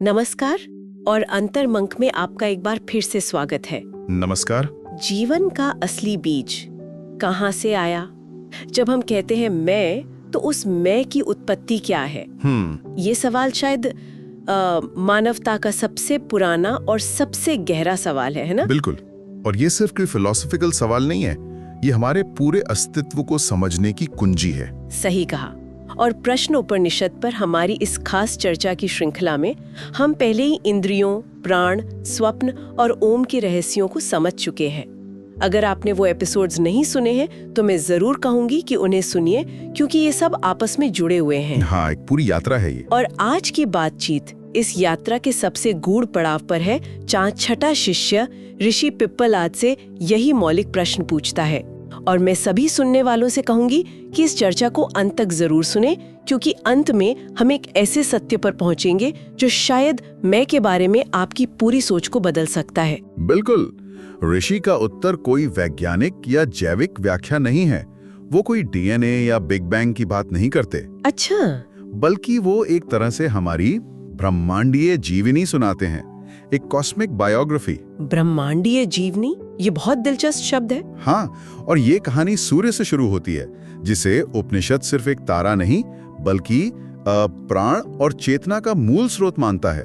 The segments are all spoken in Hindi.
नमस्कार और अंतर्मंक में आपका एक बार फिर से स्वागत है। नमस्कार। जीवन का असली बीज कहाँ से आया? जब हम कहते हैं मैं, तो उस मैं की उत्पत्ति क्या है? ये सवाल शायद मानवता का सबसे पुराना और सबसे गहरा सवाल है ना? बिल्कुल। और ये सिर्फ कोई फिलोसॉफिकल सवाल नहीं है, ये हमारे पूरे अस्तित्व को समझने की कुंजी है। सही कहा। और प्रश्नोपनिषद पर हमारी इस खास चर्चा की श्रृंखला में हम पहले ही इंद्रियों, प्राण, स्वप्न और ओम के रहस्यों को समझ चुके हैं। अगर आपने वो एपिसोड्स नहीं सुने हैं तो मैं जरूर कहूंगी कि उन्हें सुनिए, क्योंकि ये सब आपस में जुड़े हुए हैं। हाँ, एक पूरी यात्रा है ये। और आज की बातचीत इस यात्रा के सबसे गूढ़ पड़ाव पर है, जहाँ छठा शिष्य ऋषि पिप्पलाद से यही मौलिक प्रश्न पूछता है। और मैं सभी सुनने वालों से कहूंगी कि इस चर्चा को अंत तक जरूर सुने, क्योंकि अंत में हम एक ऐसे सत्य पर पहुंचेंगे जो शायद मैं के बारे में आपकी पूरी सोच को बदल सकता है। बिल्कुल। ऋषि का उत्तर कोई वैज्ञानिक या जैविक व्याख्या नहीं है। वो कोई डीएनए या बिग बैंग की बात नहीं करते। अच्छा। बल्कि वो एक तरह से हमारी ब्रह्मांडीय जीवनी सुनाते हैं, एक कॉस्मिक बायोग्राफी। ब्रह्मांडीय जीवनी, ये बहुत दिलचस्प शब्द है। हाँ, और ये कहानी सूर्य से शुरू होती है, जिसे उपनिषद सिर्फ एक तारा नहीं बल्कि प्राण और चेतना का मूल स्रोत मानता है।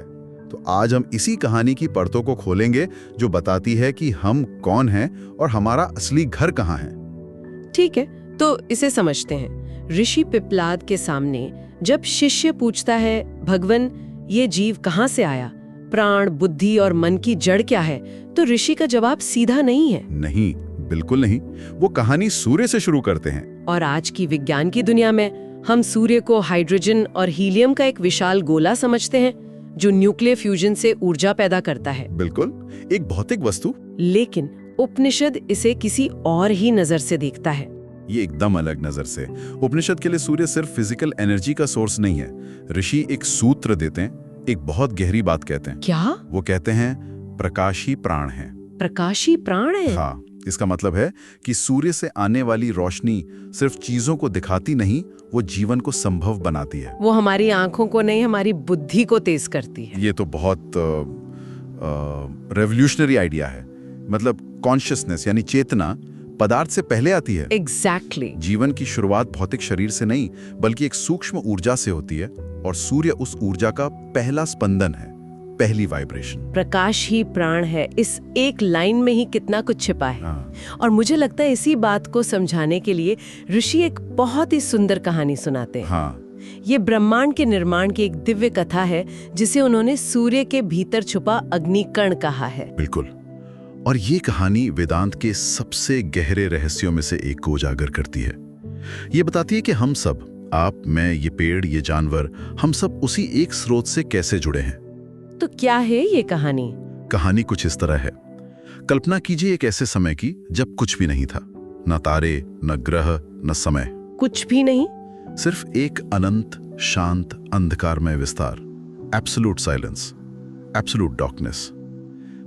तो आज हम इसी कहानी की परतों को खोलेंगे, जो बताती है कि हम कौन हैं और हमारा असली घर कहाँ है। ठीक है, तो इसे समझते हैं। ऋषि पिप्पलाद के सामने जब शिष्य पूछता है, भगवन ये जीव कहाँ से आया, प्राण, बुद्धि और मन की जड़ क्या है, तो ऋषि का जवाब सीधा नहीं है। नहीं, बिल्कुल नहीं। वो कहानी सूर्य से शुरू करते हैं। और आज की विज्ञान की दुनिया में हम सूर्य को हाइड्रोजन और हीलियम का एक विशाल गोला समझते हैं, जो न्यूक्लियर फ्यूजन से ऊर्जा पैदा करता है। बिल्कुल, एक भौतिक वस्तु। लेकिन उपनिषद इसे किसी और ही नजर से देखता है। ये एकदम अलग नजर से। उपनिषद के लिए सूर्य सिर्फ फिजिकल एनर्जी का सोर्स नहीं है। ऋषि एक सूत्र देते हैं, एक बहुत गहरी बात कहते हैं। क्या? वो कहते हैं प्रकाशी प्राण है। प्रकाशी प्राण है? हाँ, इसका मतलब है कि सूर्य से आने वाली रोशनी सिर्फ चीजों को दिखाती नहीं, वो जीवन को संभव बनाती है। वो हमारी आंखों को नहीं, हमारी बुद्धि को तेज करती है। ये तो बहुत रेवोल्यूशनरी आइडिया है। मतलब कॉन्शियसनेस यानी चेतना पदार्थ से पहले आती है। एग्जैक्टली। जीवन की शुरुआत भौतिक शरीर से नहीं बल्कि एक सूक्ष्म ऊर्जा से होती है, और सूर्य उस ऊर्जा का पहला स्पंदन है, पहली वाइब्रेशन। प्रकाश ही प्राण है, इस एक लाइन में ही कितना कुछ छिपा है। हाँ। और मुझे लगता है इसी बात को समझाने के लिए ऋषि एक बहुत ही सुंदर कहानी सुनाते हैं। हाँ। ये ब्रह्मांड के निर्माण की एक दिव्य कथा है, जिसे उन्होंने सूर्य के भीतर छुपा अग्निकण कहा है। बिल्कुल। और ये कहानी वेदांत के सबसे गहरे रहस्यों में से एक को उजागर करती है। ये बताती है कि हम सब, आप, मैं, ये पेड़, ये जानवर, हम सब उसी एक स्रोत से कैसे जुड़े हैं। तो क्या है ये कहानी? कहानी कुछ इस तरह है। कल्पना कीजिए एक ऐसे समय की जब कुछ भी नहीं था, न तारे, न ग्रह, न समय। कुछ भी नहीं? सिर्फ एक अनंत, शांत, अंधकारमय विस्तार। Absolute silence, absolute darkness.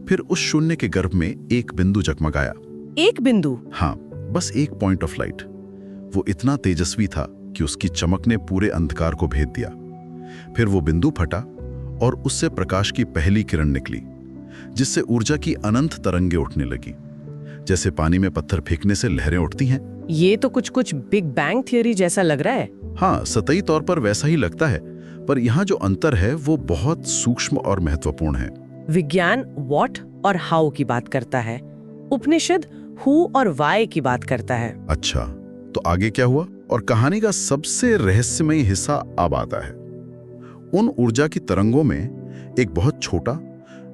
फिर उस शून्य के गर्भ में एक बिंदु जगमगाया। एक बिंदु? हाँ, बस एक पॉइंट ऑफ लाइट। वो इतना तेजस्वी था कि उसकी चमक ने पूरे अंधकार को भेद दिया। फिर वो बिंदु फटा और उससे प्रकाश की पहली किरण निकली, जिससे ऊर्जा की अनंत तरंगें उठने लगी, जैसे पानी में पत्थर फेंकने से लहरें उठती हैं। ये तो कुछ बिग बैंग थियरी जैसा लग रहा है। हाँ, सतही तौर पर वैसा ही लगता है, पर यहाँ जो अंतर है वो बहुत सूक्ष्म और महत्वपूर्ण है। विज्ञान व्हाट और हाउ की बात करता है, उपनिषद हु और वाई की बात करता है। अच्छा, तो आगे क्या हुआ? और कहानी का सबसे रहस्यमय हिस्सा अब आता है। उन ऊर्जा की तरंगों में एक बहुत छोटा,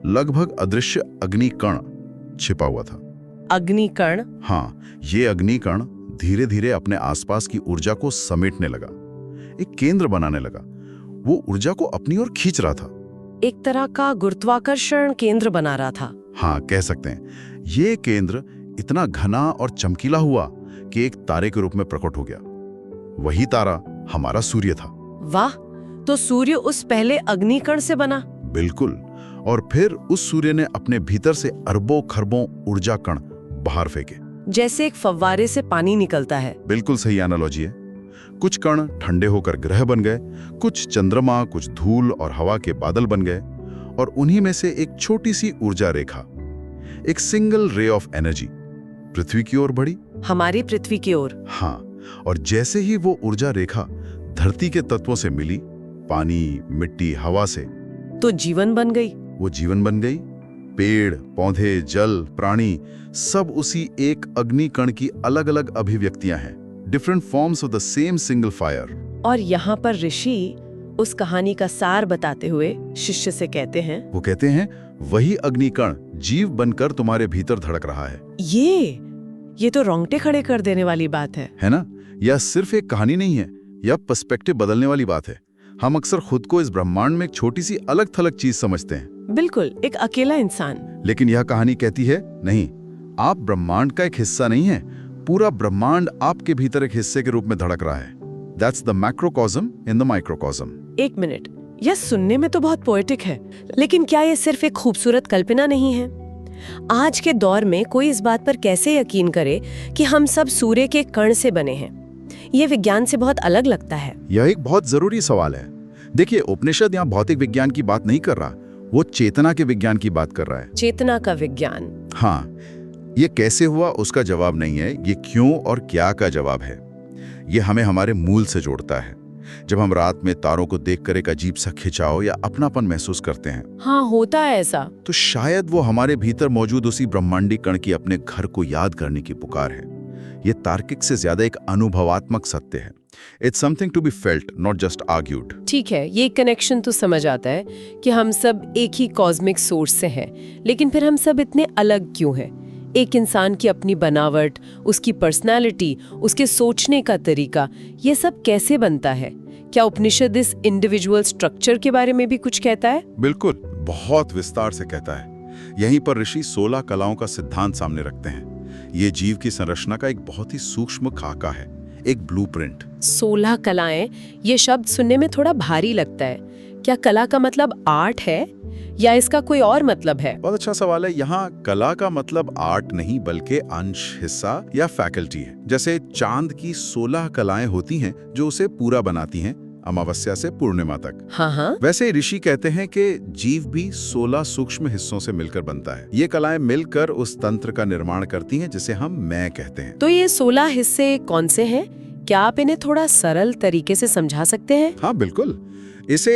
लगभग अदृश्य अग्निकण छिपा हुआ था। अग्निकण? हाँ, ये अग्निकण धीरे धीरे अपने आसपास की ऊर्जा को समेटने लगा, एक केंद्र बनाने लगा। वो ऊर्जा को अपनी ओर खींच रहा था। एक तरह का गुरुत्वाकर्षण केंद्र बना रहा था। हाँ, कह सकते हैं। ये केंद्र इतना घना और चमकीला हुआ कि एक तारे के रूप में प्रकट हो गया। वही तारा हमारा सूर्य था। वाह, तो सूर्य उस पहले अग्निकण से बना? बिल्कुल। और फिर उस सूर्य ने अपने भीतर से अरबों खरबों ऊर्जा कण बाहर फेंके, जैसे एक फव्वारे से पानी निकलता है। बिल्कुल सही एनालॉजी है। कुछ कण ठंडे होकर ग्रह बन गए, कुछ चंद्रमा, कुछ धूल और हवा के बादल बन गए, और उन्हीं में से एक छोटी सी ऊर्जा रेखा, एक सिंगल रे ऑफ एनर्जी पृथ्वी की ओर बढ़ी। हमारी पृथ्वी की ओर? हाँ, और जैसे ही वो ऊर्जा रेखा धरती के तत्वों से मिली, पानी, मिट्टी, हवा से, तो जीवन बन गई। वो जीवन बन गई। पेड़, पौधे, जल, प्राणी सब उसी एक अग्नि कण की अलग अलग अभिव्यक्तियां हैं, different forms of the same single fire. और यहाँ पर ऋषि उस कहानी का सार बताते हुए शिष्य से कहते हैं, वो कहते हैं वही अग्नि कण जीव बनकर तुम्हारे भीतर धड़क रहा है। ये तो रोंगटे खड़े कर देने वाली बात है ना? यह सिर्फ एक कहानी नहीं है, यह पर्सपेक्टिव बदलने वाली बात है। हम अक्सर खुद को इस ब्रह्मांड में एक छोटी सी अलग थलग चीज समझते हैं। बिल्कुल, एक अकेला इंसान। लेकिन यह कहानी कहती है नहीं, आप ब्रह्मांड का एक हिस्सा नहीं है, पूरा ब्रह्मांड आपके भीतर एक हिस्से के रूप में धड़क रहा है। That's the macrocosm in the microcosm। एक मिनट, यह सुनने में तो बहुत पोएटिक है, लेकिन क्या यह सिर्फ एक खूबसूरत कल्पना नहीं है? आज के दौर में कोई इस बात पर कैसे यकीन करे कि हम सब सूर्य के कण से बने हैं? यह विज्ञान से बहुत अलग लगता है। यह एक बहुत जरूरी सवाल है। देखिए, उपनिषद यहाँ भौतिक विज्ञान की बात नहीं कर रहा, वो चेतना के विज्ञान की बात कर रहा है। चेतना का विज्ञान? हाँ, ये कैसे हुआ उसका जवाब नहीं है, ये क्यों और क्या का जवाब है। ये हमें हमारे मूल से जोड़ता है। जब हम रात में तारों को देखकर एक अजीब सा खिंचाव या अपनापन महसूस करते हैं, हाँ होता है ऐसा, तो शायद वो हमारे भीतर मौजूद उसी ब्रह्मांडी कण की अपने घर को याद करने की पुकार है। ये तार्किक से ज्यादा एक अनुभवात्मक सत्य है। It's something to be felt, not just argued. ठीक है, ये कनेक्शन तो समझ आता है कि हम सब एक ही कॉस्मिक सोर्स से हैं, लेकिन फिर हम सब इतने अलग क्यों हैं? एक इंसान की अपनी बनावट, उसकी पर्सनालिटी, उसके सोचने का तरीका, ये सब कैसे बनता है? क्या उपनिषद इस इंडिविजुअल स्ट्रक्चर के बारे में भी कुछ कहता है? बिल्कुल, बहुत विस्तार से कहता है। यहीं पर ऋषि 16 कलाओं का सिद्धांत सामने रखते हैं। ये जीव की संरचना का एक बहुत ही सूक्ष्म खाका है, एक ब्लूप्रिंट। 16 कलाएं, ये शब्द सुनने में थोड़ा भारी लगता है। क्या कला का मतलब आर्ट है या इसका कोई और मतलब है? बहुत अच्छा सवाल है। यहाँ कला का मतलब आर्ट नहीं, बल्कि अंश, हिस्सा या फैकल्टी है। जैसे चांद की 16 कलाएं होती हैं जो उसे पूरा बनाती हैं, अमावस्या से पूर्णिमा तक। हाँ। वैसे ऋषि कहते हैं कि जीव भी 16 सूक्ष्म हिस्सों से मिलकर बनता है। ये कलाएं मिलकर उस तंत्र का निर्माण करती हैं जिसे हम मैं कहते हैं। तो ये 16 हिस्से कौन से हैं? क्या आप इन्हें थोड़ा सरल तरीके से समझा सकते हैं? हाँ बिल्कुल। इसे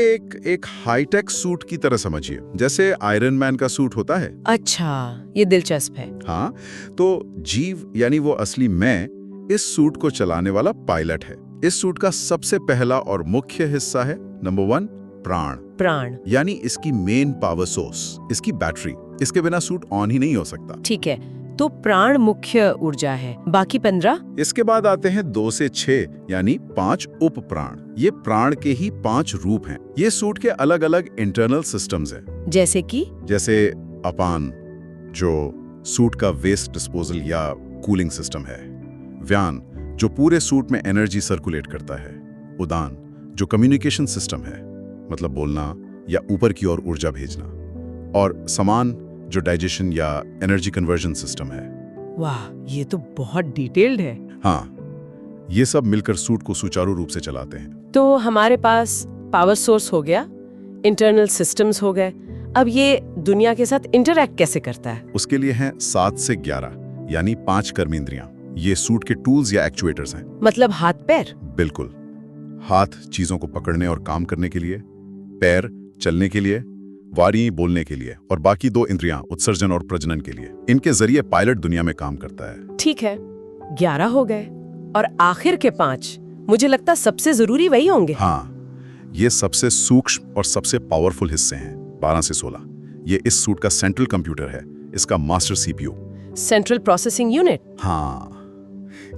एक हाईटेक सूट की तरह समझिए, जैसे आयरन मैन का सूट होता है। अच्छा, ये दिलचस्प है। हाँ, तो जीव यानी वो असली मैं इस सूट को चलाने वाला पायलट है। इस सूट का सबसे पहला और मुख्य हिस्सा है नंबर 1, प्राण, यानी इसकी मेन पावर सोर्स, इसकी बैटरी। इसके बिना सूट ऑन ही नहीं हो सकता। ठीक है, तो प्राण मुख्य ऊर्जा है, बाकी 15? इसके बाद आते हैं 2 से 6 यानी 5 उप प्राण। ये प्राण के ही 5 रूप हैं। ये सूट के अलग अलग इंटरनल सिस्टम्स हैं। जैसे अपान, जो सूट का वेस्ट डिस्पोजल या कूलिंग सिस्टम है। व्यान, जो पूरे सूट में एनर्जी सर्कुलेट करता है। उदान, जो कम्युनिकेशन सिस्टम है, मतलब बोलना या ऊपर की ओर ऊर्जा भेजना। और समान, जो डाइजेशन या एनर्जी कन्वर्जन सिस्टम है। वाह, ये तो बहुत डिटेल्ड है। हाँ, ये सब मिलकर सूट को सुचारू रूप से चलाते हैं। तो हमारे पास पावर सोर्स हो गया, इंटरनल सिस्टम्स हो गए, अब ये दुनिया के साथ इंटरैक्ट कैसे करता है? उसके लिए हैं 7 से 11 यानी 5 कर्मेंद्रियां। ये सूट के टूल्स या एक्चुएटर्स हैं। मतलब हाथ पैर? बिल्कुल। हाथ चीजों को पकड़ने और काम करने के लिए, पैर चलने के लिए, वारी बोलने के लिए, और बाकी 2 इंद्रियां उत्सर्जन और प्रजनन के लिए। इनके जरिए पायलट दुनिया में काम करता है। ठीक है, 11 हो गए, और आखिर के 5, मुझे लगता सबसे जरूरी वही होंगे। हाँ, ये सबसे सूक्ष्म और सबसे पावरफुल हिस्से हैं। 12 से 16 ये इस सूट का सेंट्रल कंप्यूटर है, इसका master CPU, central processing unit. हाँ,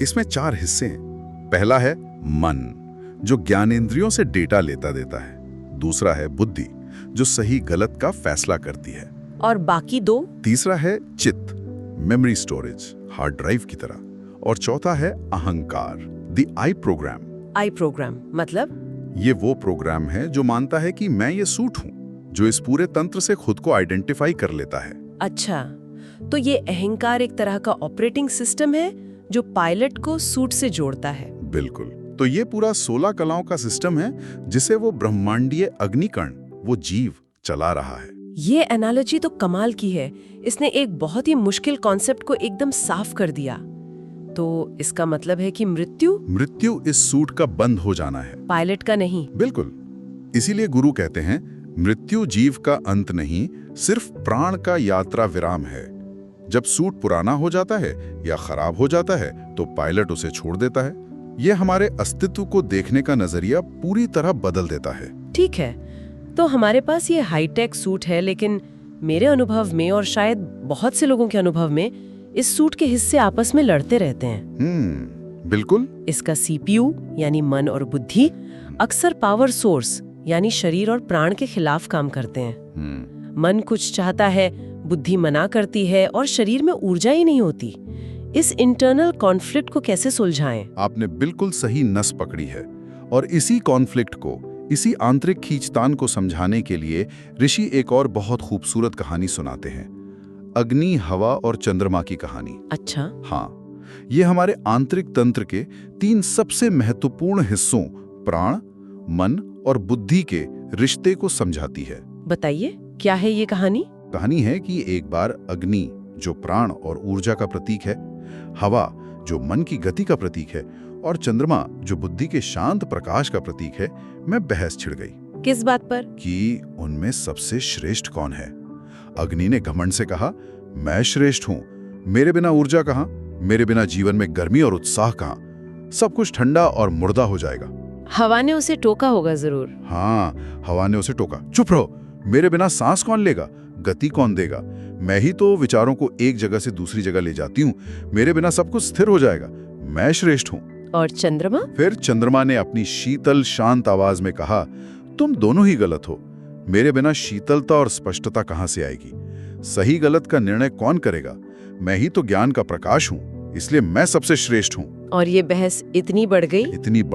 इसमें 4 हिस्से हैं। पहला है मन, जो ज्ञानेंद्रियों से डेटा लेता देता है। दूसरा है बुद्धि, जो सही गलत का फैसला करती है। और बाकी 2? तीसरा है चित्त, मेमोरी स्टोरेज, हार्ड ड्राइव की तरह। और चौथा है अहंकार, the I programme. I programme मतलब? ये वो प्रोग्राम है जो मानता है कि मैं ये सूट हूं, जो इस पूरे तंत्र से खुद को आइडेंटिफाई कर लेता है। अच्छा, तो ये अहंकार एक तरह का ऑपरेटिंग सिस्टम है जो पायलट को सूट से जोड़ता है। बिल्कुल। तो ये पूरा 16 कलाओं का सिस्टम है जिसे वो ब्रह्मांडीय अग्निकण, वो जीव चला रहा है। ये एनालॉजी तो कमाल की है। इसने एक बहुत ही मुश्किल कॉन्सेप्ट को एकदम साफ कर दिया। तो इसका मतलब है कि मृत्यु इस सूट का बंद हो जाना है, पायलट का नहीं। बिल्कुल। इसीलिए गुरु कहते हैं मृत्यु जीव का अंत नहीं, सिर्फ प्राण का यात्रा विराम है। जब सूट पुराना हो जाता है या खराब हो जाता है तो पायलट उसे छोड़ देता है। यह हमारे अस्तित्व को देखने का नजरिया पूरी तरह बदल देता है। ठीक है, तो हमारे पास ये हाईटेक सूट है, लेकिन मेरे अनुभव में और शायद बहुत से लोगों के अनुभव में इस सूट के हिस्से आपस में लड़ते रहते हैं। बिल्कुल। इसका सीपीयू यानी मन और बुद्धि अक्सर पावर सोर्स यानी शरीर और प्राण के खिलाफ काम करते हैं। मन कुछ चाहता है, बुद्धि मना करती है और शरीर में ऊर्जा ही नहीं होती। इस इंटरनल कॉन्फ्लिक्ट को कैसे सुलझाएं? आपने बिल्कुल सही नस पकड़ी है। और इसी कॉन्फ्लिक्ट को, इसी आंतरिक खींचतान को समझाने के लिए ऋषि एक और बहुत खूबसूरत कहानी सुनाते हैं, अग्नि, हवा और चंद्रमा की कहानी। अच्छा। हाँ, ये हमारे आंतरिक तंत्र के 3 सबसे महत्वपूर्ण हिस्सों प्राण, मन और बुद्धि के रिश्ते को समझाती है। बताइए, क्या है ये कहानी? कहानी है कि एक बार अग्नि, जो प्राण और ऊर्जा का प्रतीक है, हवा, जो मन की गति का प्रतीक है, और चंद्रमा, जो बुद्धि के शांत प्रकाश का प्रतीक है, में बहस छिड़ गई। किस बात पर? कि उनमें सबसे श्रेष्ठ कौन है। अग्नि ने घमंड से कहा, मैं श्रेष्ठ हूं, मेरे बिना ऊर्जा कहां, मेरे बिना जीवन में गर्मी और उत्साह कहां, सब कुछ ठंडा और मुर्दा हो जाएगा। हवा ने उसे टोका होगा जरूर। हाँ, हवा ने उसे टोका, चुप रहो, मेरे बिना सांस कौन लेगा, गति कौन देगा, मैं ही तो विचारों को एक जगह से दूसरी जगह ले जाती हूँ, मेरे बिना सब कुछ स्थिर हो जाएगा, मैं श्रेष्ठ हूँ। और चंद्रमा? फिर चंद्रमा ने अपनी शीतल शांत आवाज में कहा, तुम दोनों ही गलत हो, मेरे बिना शीतलता और स्पष्टता कहां से आएगी, सही गलत का निर्णय कौन करेगा, मैं ही तो ज्ञान का प्रकाश हूँ, इसलिए मैं सबसे श्रेष्ठ हूँ। और ये बहस इतनी बढ़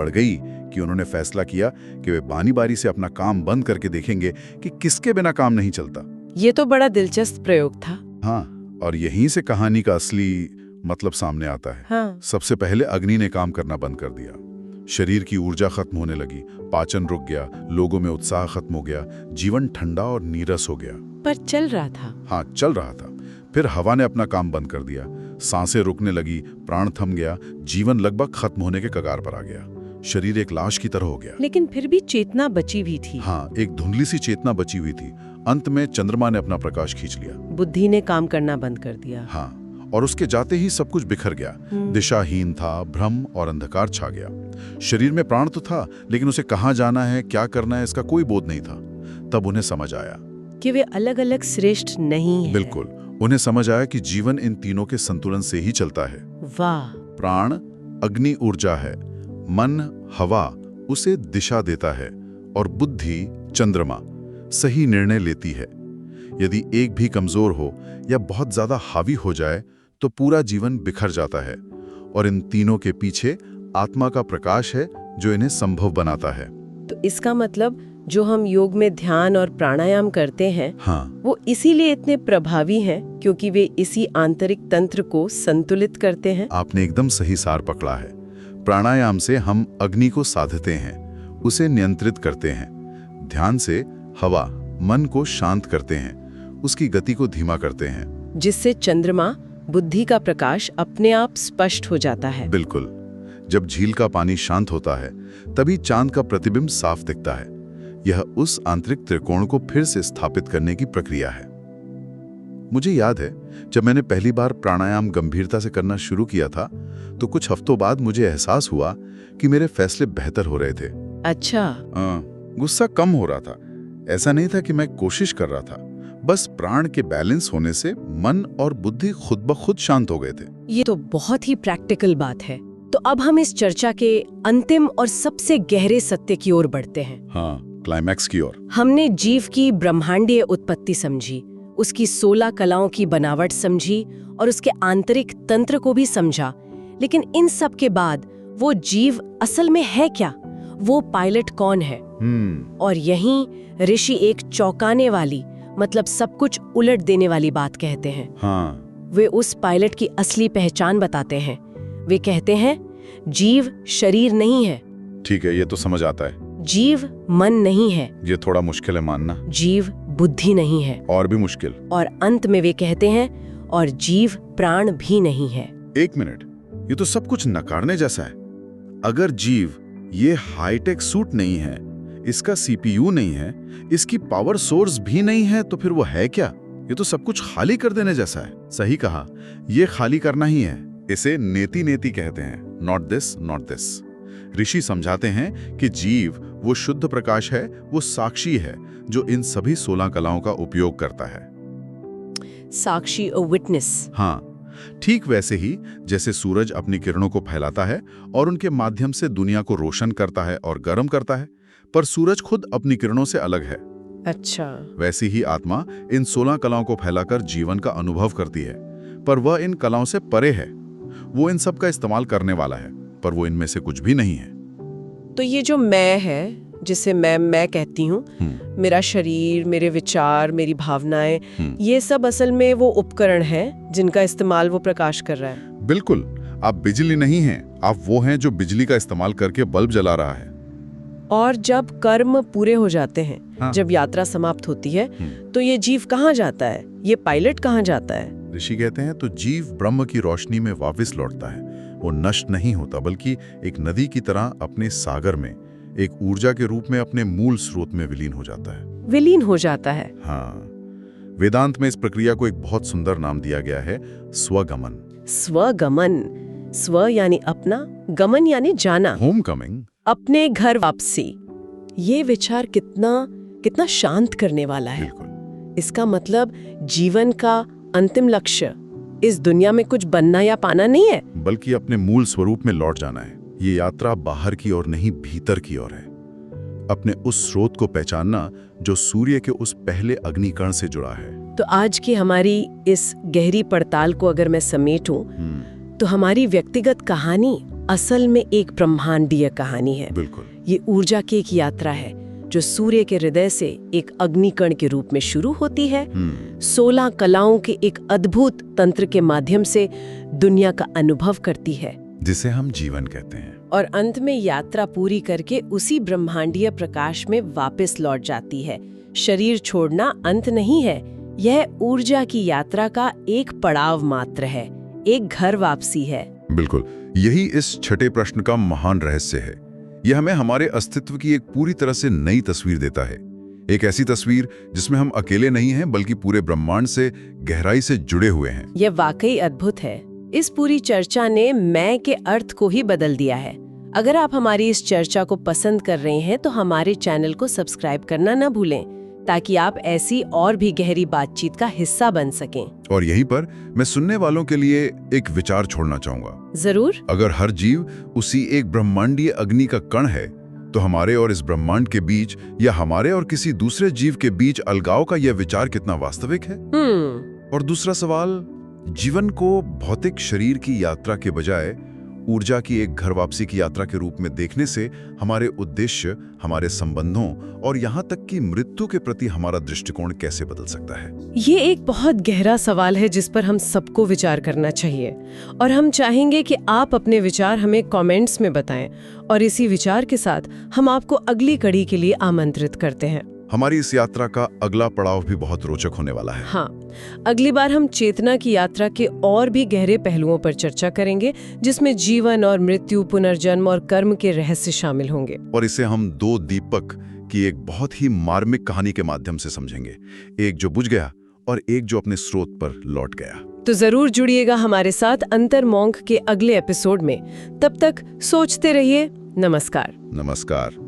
गई कि उन्होंने फैसला किया कि वे बारी बारी से अपना काम बंद करके देखेंगे कि किसके बिना काम नहीं चलता। ये तो बड़ा दिलचस्प प्रयोग था। हाँ, और यहीं से कहानी का असली मतलब सामने आता है। हाँ। सबसे पहले अग्नि ने काम करना बंद कर दिया, शरीर की ऊर्जा खत्म होने लगी, पाचन रुक गया, लोगों में उत्साह खत्म हो गया, जीवन ठंडा और नीरस हो गया। पर चल रहा था। हाँ, चल रहा था। फिर हवा ने अपना काम बंद कर दिया, सांसें रुकने लगी, प्राण थम गया, जीवन लगभग खत्म होने के कगार पर आ गया, शरीर एक लाश की तरह हो गया। लेकिन फिर भी चेतना बची हुई थी। हाँ, एक धुंधली सी चेतना बची हुई थी। अंत में चंद्रमा ने अपना प्रकाश खींच लिया, बुद्धि ने काम करना बंद कर दिया। हाँ, और उसके जाते ही सब कुछ बिखर गया, दिशाहीन था, भ्रम और अंधकार छा गया। शरीर में प्राण तो था, लेकिन उसे कहाँ जाना है, क्या करना है, इसका कोई बोध नहीं था। तब उन्हें समझ आया कि वे अलग अलग श्रेष्ठ नहीं हैं। बिल्कुल, उन्हें समझ आया कि जीवन इन तीनों के संतुलन से ही चलता है। वाह। प्राण अग्नि ऊर्जा है, मन हवा उसे दिशा देता है, और बुद्धि चंद्रमा सही निर्णय लेती है। यदि एक भी कमजोर हो या बहुत ज्यादा हावी हो जाए तो पूरा जीवन बिखर जाता है, और इन तीनों के पीछे आत्मा का प्रकाश है जो इन्हें संभव बनाता है। तो इसका मतलब जो हम योग में ध्यान और प्राणायाम करते हैं, हाँ, वो इसीलिए इतने प्रभावी हैं क्योंकि वे इसी आंतरिक तंत्र को संतुलित करते हैं। आपने एकदम सही सार पकड़ा है। प्राणायाम से हम अग्नि को साधते हैं, उसे नियंत्रित करते हैं। ध्यान से हवा मन को शांत करते हैं, उसकी गति को धीमा करते हैं, जिससे चंद्रमा बुद्धि का प्रकाश अपने आप स्पष्ट हो जाता है। बिल्कुल। जब झील का पानी शांत होता है तभी चांद का प्रतिबिंब साफ दिखता है। यह उस आंतरिक त्रिकोण को फिर से स्थापित करने की प्रक्रिया है। मुझे याद है जब मैंने पहली बार प्राणायाम गंभीरता से करना शुरू किया था तो कुछ हफ्तों बाद मुझे एहसास हुआ कि मेरे फैसले बेहतर हो रहे थे। अच्छा। गुस्सा कम हो रहा था। ऐसा नहीं था कि मैं कोशिश कर रहा था, बस प्राण के बैलेंस होने से मन और बुद्धि खुद ब खुद शांत हो गए थे। ये तो बहुत ही प्रैक्टिकल बात है। तो अब हम इस चर्चा के अंतिम और सबसे गहरे सत्य की ओर बढ़ते हैं। हाँ, क्लाइमैक्स की ओर। हमने जीव की ब्रह्मांडीय उत्पत्ति समझी, उसकी 16 कलाओं की बनावट समझी और उसके आंतरिक तंत्र को भी समझा। लेकिन इन सब के बाद वो जीव असल में है क्या? वो पायलट कौन है? और यहीं ऋषि एक चौंकाने वाली, मतलब सब कुछ उलट देने वाली बात कहते हैं। हाँ। वे उस पायलट की असली पहचान बताते हैं। वे कहते हैं जीव शरीर नहीं है। ठीक है, ये तो समझ आता है। जीव मन नहीं है। ये थोड़ा मुश्किल है मानना। जीव बुद्धि नहीं है। और भी मुश्किल। और अंत में वे कहते हैं और जीव प्राण भी नहीं है। एक मिनट, ये तो सब कुछ नकारने जैसा है। अगर जीव ये हाईटेक सूट नहीं है, इसका सीपीयू नहीं है, इसकी पावर सोर्स भी नहीं है, तो फिर वो है क्या? ये तो सब कुछ खाली कर देने जैसा है। सही कहा, ये खाली करना ही है। इसे नेति नेति कहते हैं, नॉट दिस नॉट दिस। ऋषि समझाते हैं कि जीव वो शुद्ध प्रकाश है, वो साक्षी है जो इन सभी 16 कलाओं का उपयोग करता है। साक्षी, अ विटनेस। हाँ, ठीक वैसे ही जैसे सूरज अपनी किरणों को फैलाता है और उनके माध्यम से दुनिया को रोशन करता है और गर्म करता है, पर सूरज खुद अपनी किरणों से अलग है। अच्छा। वैसी ही आत्मा इन 16 कलाओं को फैलाकर जीवन का अनुभव करती है, पर वह इन कलाओं से परे है। वो इन सब का इस्तेमाल करने वाला है, पर वो इनमें से कुछ भी नहीं है। तो ये जो मैं है, जिसे मैं कहती हूँ, मेरा शरीर, मेरे विचार, मेरी भावनाएं, ये सब असल में वो उपकरण हैं जिनका इस्तेमाल वो प्रकाश कर रहा है। बिल्कुल, आप बिजली नहीं हैं, आप वो हैं जो बिजली का इस्तेमाल करके बल्ब जला रहा है। और जब कर्म पूरे हो जाते हैं, हाँ। जब यात्रा समाप्त होती है, तो ये जीव कहाँ जाता है? ये पायलट कहाँ जाता है? ऋषि कहते हैं तो जीव ब्रह्म की रोशनी में वापस लौटता है। वो नष्ट नहीं होता, बल्कि एक नदी की तरह अपने सागर में एक ऊर्जा के रूप में अपने मूल स्रोत में विलीन हो जाता है। विलीन हो जाता है। हाँ, वेदांत में इस प्रक्रिया को एक बहुत सुंदर नाम दिया गया है, स्वगमन। स्वगमन। स्व यानी अपना, गमन यानी जाना, होम कमिंग, अपने घर वापसी। ये विचार कितना शांत करने वाला है। बिल्कुल। इसका मतलब जीवन का अंतिम लक्ष्य इस दुनिया में कुछ बनना या पाना नहीं है, बल्कि अपने मूल स्वरूप में लौट जाना है। ये यात्रा बाहर की ओर नहीं, भीतर की ओर है। अपने उस स्रोत को पहचानना जो सूर्य के उस पहले अग्निकण से जुड़ा है। तो आज की हमारी इस गहरी पड़ताल को अगर मैं समेटूं, तो हमारी व्यक्तिगत कहानी असल में एक ब्रह्मांडीय कहानी है। बिल्कुल। ये ऊर्जा की एक यात्रा है जो सूर्य के हृदय से एक अग्निकण के रूप में शुरू होती है। 16 कलाओं के एक अद्भुत तंत्र के माध्यम से दुनिया का अनुभव करती है, जिसे हम जीवन कहते हैं। और अंत में यात्रा पूरी करके उसी ब्रह्मांडीय प्रकाश में वापस लौट जाती है। शरीर छोड़ना अंत नहीं है, यह ऊर्जा की यात्रा का एक पड़ाव मात्र है, एक घर वापसी है। बिल्कुल, यही इस छठे प्रश्न का महान रहस्य है। यह हमें हमारे अस्तित्व की एक पूरी तरह से नई तस्वीर देता है। एक ऐसी तस्वीर जिसमें हम अकेले नहीं हैं, बल्कि पूरे ब्रह्मांड से गहराई से जुड़े हुए हैं। यह वाकई अद्भुत है। इस पूरी चर्चा ने मैं के अर्थ को ही बदल दिया है। अगर आप हमारी इस चर्चा को पसंद कर रहे हैं तो हमारे चैनल को सब्सक्राइब करना न भूलें, ताकि आप ऐसी और भी गहरी बातचीत का हिस्सा बन सकें। और यहीं पर मैं सुनने वालों के लिए एक विचार छोड़ना चाहूंगा। जरूर। अगर हर जीव उसी एक ब्रह्मांडीय अग्नि का कण है, तो हमारे और इस ब्रह्मांड के बीच या हमारे और किसी दूसरे जीव के बीच अलगाव का यह विचार कितना वास्तविक है। और दूसरा सवाल, जीवन को भौतिक शरीर की यात्रा के बजाय ऊर्जा की एक घर वापसी की यात्रा के रूप में देखने से हमारे उद्देश्य, हमारे संबंधों और यहाँ तक कि मृत्यु के प्रति हमारा दृष्टिकोण कैसे बदल सकता है? ये एक बहुत गहरा सवाल है जिस पर हम सबको विचार करना चाहिए, और हम चाहेंगे कि आप अपने विचार हमें कमेंट्स में बताएं। और इसी विचार के साथ हम आपको अगली कड़ी के लिए आमंत्रित करते हैं। हमारी इस यात्रा का अगला पड़ाव भी बहुत रोचक होने वाला है। हाँ, अगली बार हम चेतना की यात्रा के और भी गहरे पहलुओं पर चर्चा करेंगे, जिसमें जीवन और मृत्यु, पुनर्जन्म और कर्म के रहस्य शामिल होंगे। और इसे हम 2 दीपक की एक बहुत ही मार्मिक कहानी के माध्यम से समझेंगे, एक जो बुझ गया और एक जो अपने स्रोत पर लौट गया। तो जरूर जुड़िएगा हमारे साथ अंतर्मौंघ के अगले एपिसोड में। तब तक सोचते रहिए। नमस्कार। नमस्कार।